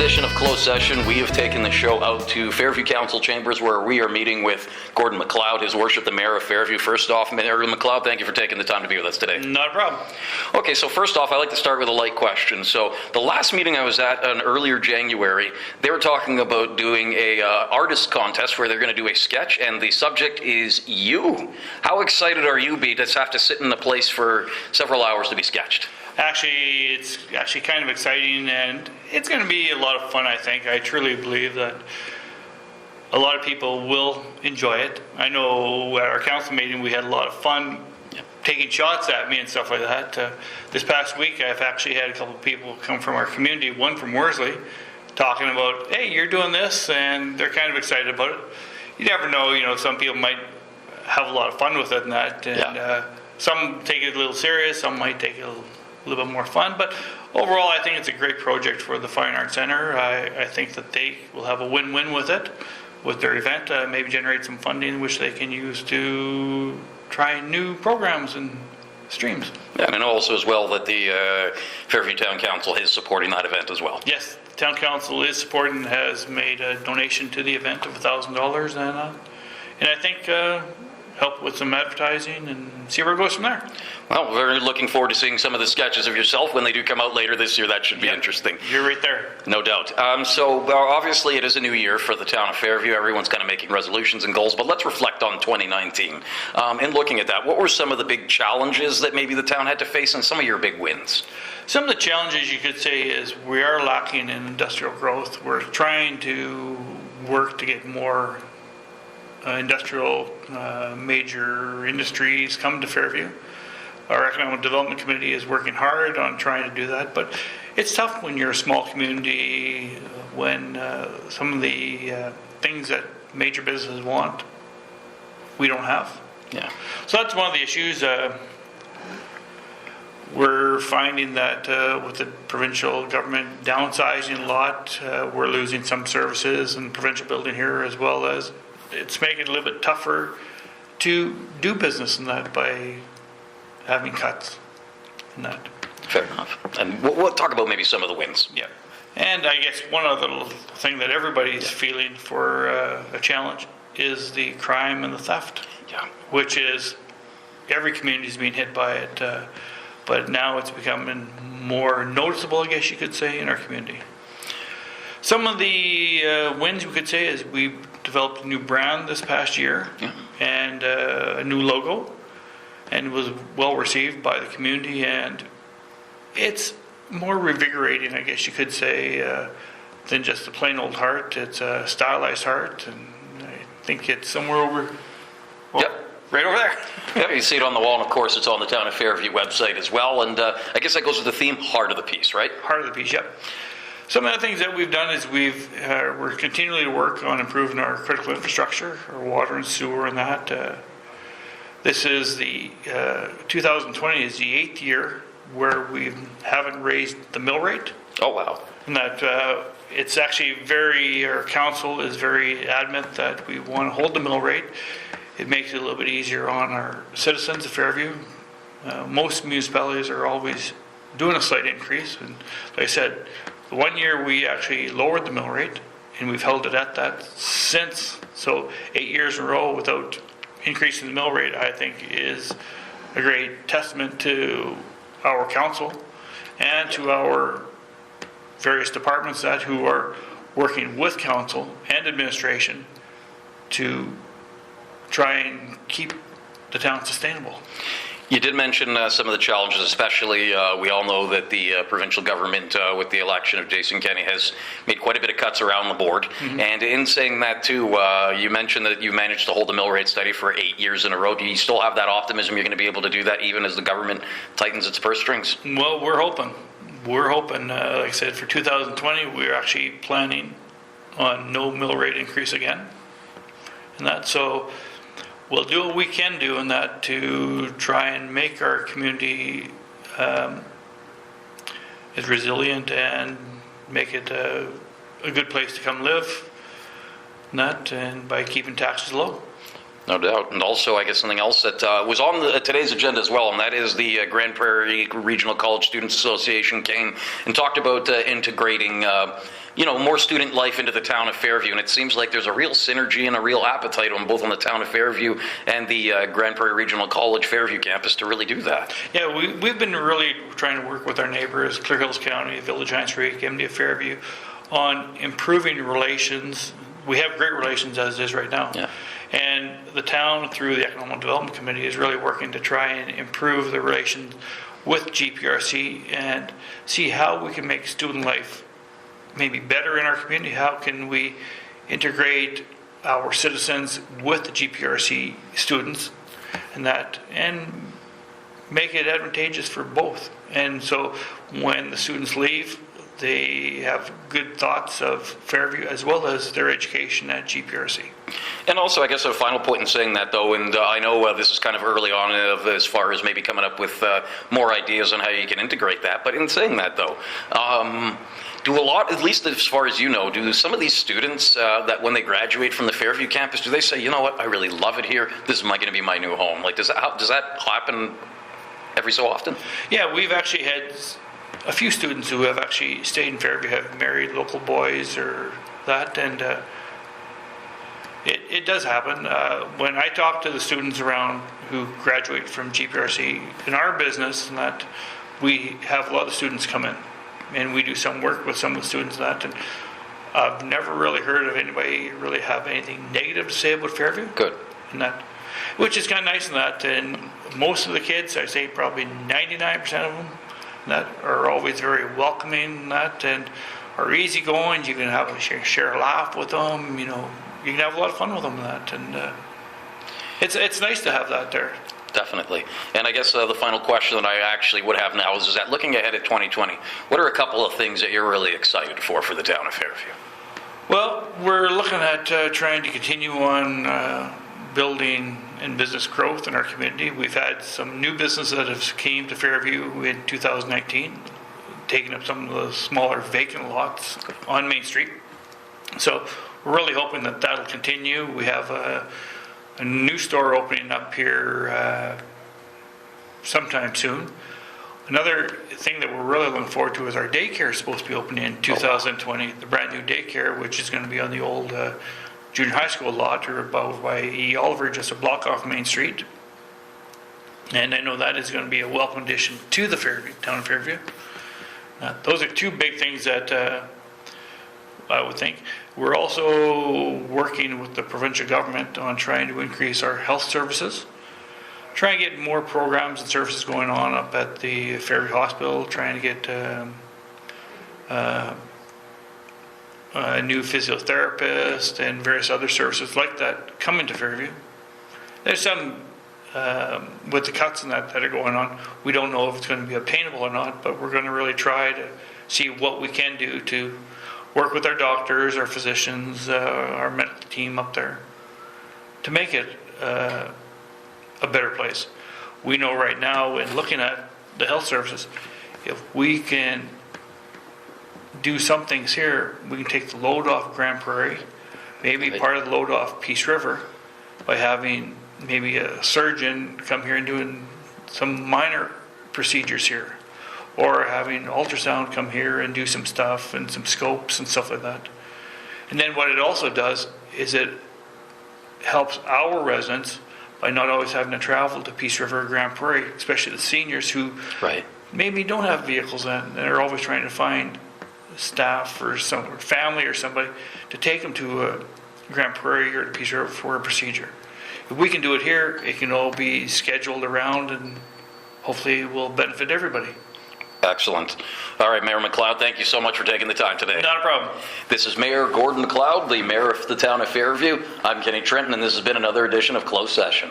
edition of Closed Session, we have taken the show out to Fairview Council Chambers, where we are meeting with Gord MacLeod, His Worship the Mayor of Fairview. First off, Mayor MacLeod, thank you for taking the time to be with us today. Not a problem. Okay, so first off, I like to start with a light question. So the last meeting I was at earlier January, they were talking about doing a artist contest where they're going to do a sketch, and the subject is you. How excited are you, to have to sit in the place for several hours to be sketched? Actually, it's actually kind of exciting, and it's going to be a lot of fun, I think. I truly believe that a lot of people will enjoy it. I know at our council meeting we had a lot of fun taking shots at me and stuff like that. This past week I've actually had a couple of people come from our community, one from Worsley, talking about, hey, you're doing this, and they're kind of excited about it. You never know, some people might have a lot of fun with it and that, and some take it a little serious, some might take it a little bit more fun, but overall I think it's a great project for the Fine Arts Center. I think that they will have a win-win with it, with their event, maybe generate some funding which they can use to try new programs and streams. Yeah, and I know also as well that the Fairview Town Council is supporting that event as well. Yes, the Town Council is supporting, has made a donation to the event of $1,000, and I think help with some advertising and see where it goes from there. Well, we're looking forward to seeing some of the sketches of yourself when they do come out later this year. That should be interesting. You're right there. No doubt. So obviously it is a new year for the town of Fairview. Everyone's kind of making resolutions and goals, but let's reflect on 2019. In looking at that, what were some of the big challenges that maybe the town had to face and some of your big wins? Some of the challenges you could say is we are lacking in industrial growth. We're trying to work to get more industrial major industries come to Fairview. Our Economic Development Committee is working hard on trying to do that, but it's tough when you're a small community, when some of the things that major businesses want, we don't have. Yeah. So that's one of the issues. We're finding that with the provincial government downsizing a lot, we're losing some services in provincial building here, as well as it's making it a little bit tougher to do business in that by having cuts in that. Fair enough. And we'll talk about maybe some of the wins. Yeah. And I guess one other little thing that everybody's feeling for a challenge is the crime and the theft. Yeah. Which is, every community is being hit by it, but now it's becoming more noticeable, I guess you could say, in our community. Some of the wins we could say is we developed a new brand this past year, and a new logo, and it was well received by the community, and it's more revigorating, I guess you could say, than just a plain old heart. It's a stylized heart, and I think it's somewhere over, right over there. Yeah, you see it on the wall, and of course it's on the Town of Fairview website as well, and I guess that goes with the theme, Heart of the Piece, right? Heart of the Piece, yep. Some of the things that we've done is we're continually to work on improving our critical infrastructure, our water and sewer and that. This is the 2020 is the 8th year where we haven't raised the mill rate. Oh, wow. And that it's actually our council is very adamant that we want to hold the mill rate. It makes it a little bit easier on our citizens of Fairview. Most municipalities are always doing a slight increase, and like I said, the 1 year we actually lowered the mill rate, and we've held it at that since. So 8 years in a row without increasing the mill rate, I think, is a great testament to our council and to our various departments who are working with council and administration to try and keep the town sustainable. You did mention some of the challenges, especially we all know that the provincial government with the election of Jason Kenney has made quite a bit of cuts around the board. And in saying that too, you mentioned that you managed to hold the mill rate steady for 8 years in a row. Do you still have that optimism you're going to be able to do that even as the government tightens its purse strings? Well, we're hoping. Like I said, for 2020, we're actually planning on no mill rate increase again. And that, so we'll do what we can do in that to try and make our community as resilient and make it a good place to come live, and by keeping taxes low. No doubt. And also, I guess something else that was on today's agenda as well, and that is the Grand Prairie Regional College Students Association came and talked about integrating more student life into the town of Fairview, and it seems like there's a real synergy and a real appetite on both on the town of Fairview and the Grand Prairie Regional College Fairview campus to really do that. Yeah, we've been really trying to work with our neighbors, Clear Hills County, Village Hines Creek, MD of Fairview, on improving relations. We have great relations as it is right now. Yeah. And the town, through the Economic Development Committee, is really working to try and improve the relations with GPRC and see how we can make student life maybe better in our community. How can we integrate our citizens with the GPRC students and make it advantageous for both. And so when the students leave, they have good thoughts of Fairview as well as their education at GPRC. And also, I guess a final point in saying that, though, and I know this is kind of early on as far as maybe coming up with more ideas on how you can integrate that, but in saying that, though, do a lot, at least as far as you know, do some of these students that when they graduate from the Fairview campus, do they say, you know what, I really love it here, this is going to be my new home? Like, does that happen every so often? Yeah, we've actually had a few students who have actually stayed in Fairview, have married local boys or that, and it does happen. When I talk to the students around who graduate from GPRC, in our business, and that we have a lot of students come in, and we do some work with some of the students and that, and I've never really heard of anybody really have anything negative to say about Fairview. Good. And that, which is kind of nice in that, and most of the kids, I say probably 99% of them, that are always very welcoming and that, and are easygoing. You can have share a laugh with them. You can have a lot of fun with them and that, and it's nice to have that there. Definitely. And I guess the final question that I actually would have now is that looking ahead at 2020, what are a couple of things that you're really excited for the town of Fairview? Well, we're looking at trying to continue on building and business growth in our community. We've had some new businesses that have came to Fairview in 2019, taking up some of the smaller vacant lots on Main Street. So we're really hoping that that'll continue. We have a new store opening up here sometime soon. Another thing that we're really looking forward to is our daycare is supposed to be opening in 2020, the brand new daycare, which is going to be on the old junior high school lot or above by E. Oliver, just a block off Main Street. And I know that is going to be a welcome addition to the town of Fairview. Those are two big things that I would think. We're also working with the provincial government on trying to increase our health services, trying to get more programs and services going on up at the Fairview Hospital, trying to get a new physiotherapist and various other services like that coming to Fairview. There's some, with the cuts and that are going on, we don't know if it's going to be obtainable or not, but we're going to really try to see what we can do to work with our doctors, our physicians, our medical team up there to make it a better place. We know right now, in looking at the health services, if we can do some things here, we can take the load off Grand Prairie, maybe part of the load off Peace River, by having maybe a surgeon come here and doing some minor procedures here, or having ultrasound come here and do some stuff and some scopes and stuff like that. And then what it also does is it helps our residents by not always having to travel to Peace River or Grand Prairie, especially the seniors who maybe don't have vehicles and are always trying to find staff or some family or somebody to take them to Grand Prairie or to Peace River for a procedure. If we can do it here, it can all be scheduled around and hopefully will benefit everybody. Excellent. All right, Mayor MacLeod, thank you so much for taking the time today. Not a problem. This is Mayor Gord MacLeod, the Mayor of the town of Fairview. I'm Kenny Trenton, and this has been another edition of Closed Session.